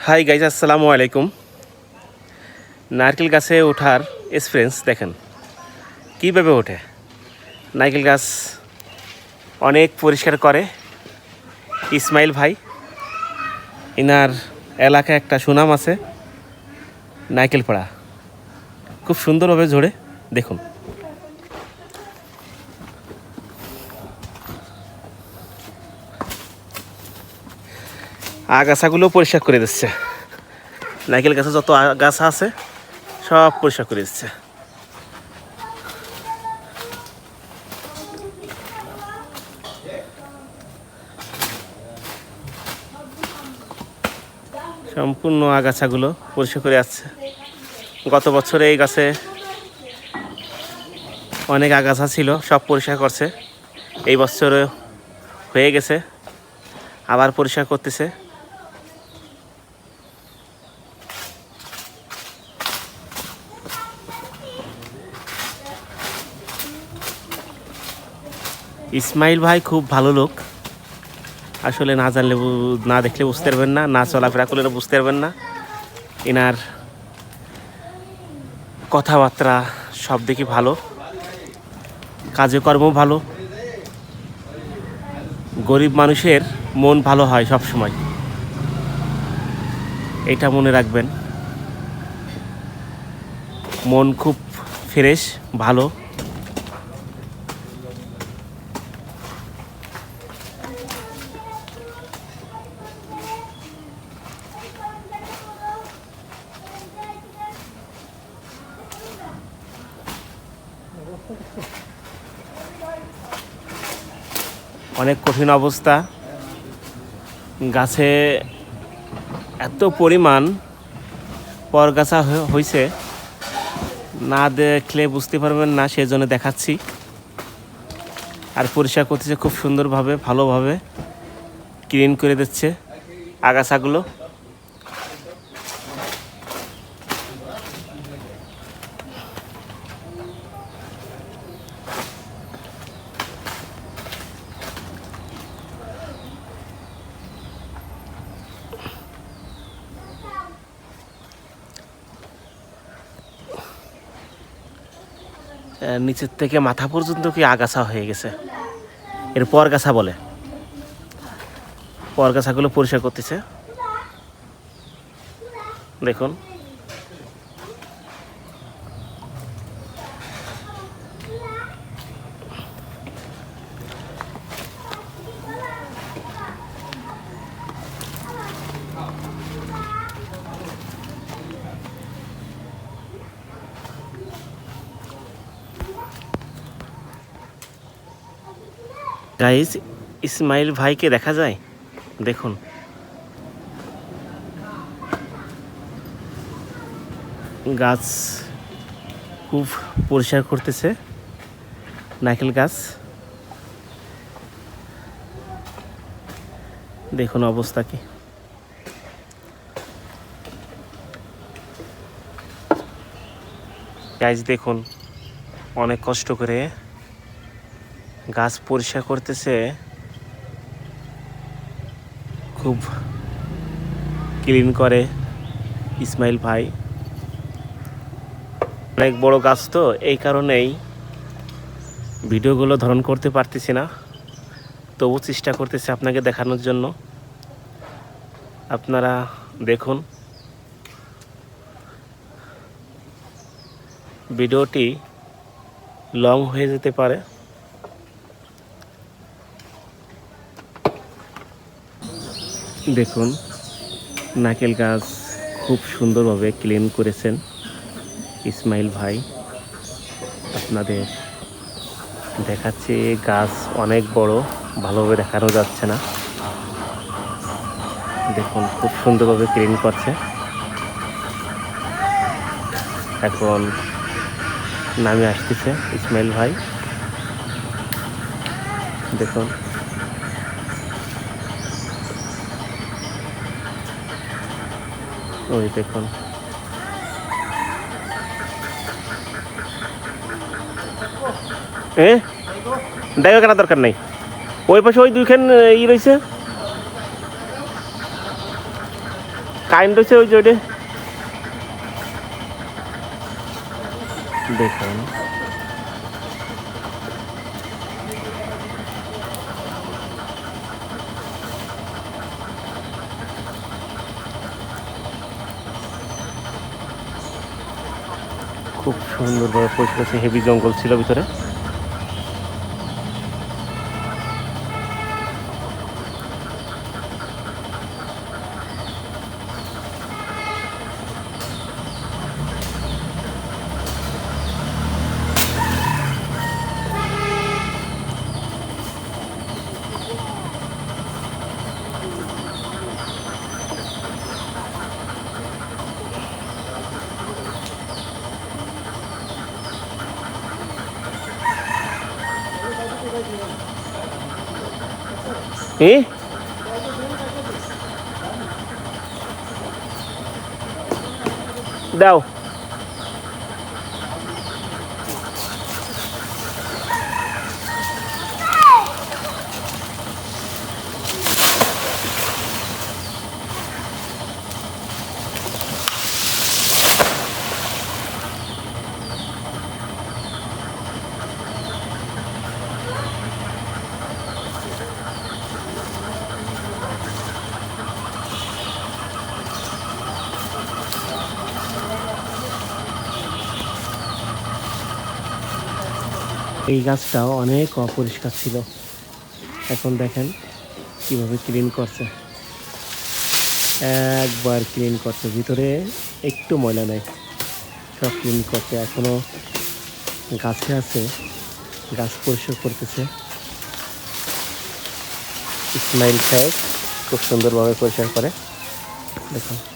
Hi guys, আসসালামু আলাইকুম। নারকেল গাছে ওঠার এক্সপিরিয়েন্স দেখেন কীভাবে ওঠে। নারকেল গাছ অনেক পরিষ্কার করে ইসমাইল ভাই। ইনার এলাকায় একটা সুনাম আছে নারকেল পাড়া, খুব সুন্দরভাবে ঝরে। দেখুন আগাছাগুলো পরিষ্কার করে দিচ্ছে। নারকেল গাছে যত আগাছা আছে সব পরিষ্কার করে দিচ্ছে। সম্পূর্ণ আগাছাগুলো পরিষ্কার করে আসছে। গত বছরে এই গাছে অনেক আগাছা ছিল, সব পরিষ্কার করছে। এই বছরে হয়ে গেছে, আবার পরিষ্কার করতেছে। ইসমাইল ভাই খুব ভালো লোক। আসলে না জানলে না দেখলে বুঝতে পারবেন না, না চলাফেরা করলে বুঝতে পারবেন না। এনার কথাবার্তা সব দেখি ভালো, কাজে কর্ম ভালো। গরিব মানুষের মন ভালো হয় সব সময়, এটা মনে রাখবেন। মন খুব ফ্রেশ, ভালো। অনেক কঠিন অবস্থা, গাছে এত পরিমাণ পরগাছা হয়েছে, না দেখলে বুঝতে পারবেন না, সেজন্য দেখাচ্ছি। আর পরিষ্কার করতেছে খুব সুন্দরভাবে, ভালোভাবে ক্লিন করে দিচ্ছে আগাছাগুলো। নিচের থেকে মাথা পর্যন্ত কি আগাছা হয়ে গেছে, এর পরগাছা বলে। পরগাছাগুলো পরিষ্কার করতেছে, দেখুন। গাইস, ইসমাইল ভাইকে দেখা যায়, দেখুন। গাছ খুব পরিষ্কার করতেছে, নারকেল গাছ। দেখুন অবস্থা কি। গাইস দেখুন, অনেক কষ্ট করে গাছ পরিষ্কার করতেছে, খুব ক্লিন করে ইসমাইল ভাই। অনেক বড় গাছ তো, এই কারণেই ভিডিওগুলো ধারণ করতে পারতেছি না, তবু চেষ্টা করতেছি আপনাকে দেখানোর জন্য। আপনারা দেখুন ভিডিওটি লং হয়ে যেতে পারে। দেখুন নারকেল গাছ খুব সুন্দরভাবে ক্লিন করেছেন ইসমাইল ভাই। আপনাদের দেখাচ্ছি, গাছ অনেক বড়, ভালোভাবে দেখানো যাচ্ছে না। দেখুন খুব সুন্দরভাবে ক্লিন করছে। এখন নামে আসতেছে ইসমাইল ভাই, দেখুন। ওই দেখুন, ডাইও কেনার দরকার নেই। ওই পাশে ওই দুইখান ই রয়েছে, কারেন্ট রয়েছে ওই যে দেখুন খুব সুন্দরভাবে পরিষ্কার আছে, হেভি জঙ্গল ছিল ভিতরে। দাও এই গাছটাও অনেক অপরিষ্কার ছিল, এখন দেখেন কিভাবে ক্লিন করছে, একবার ক্লিন করছে, ভিতরে একটু ময়লা নেই, সব ক্লিন করছে। এখনো গাছে আছে, গাছ পরিষ্কার করতেছে। ইসমাইল সাহেব খুব সুন্দরভাবে পরিষ্কার করে, দেখুন।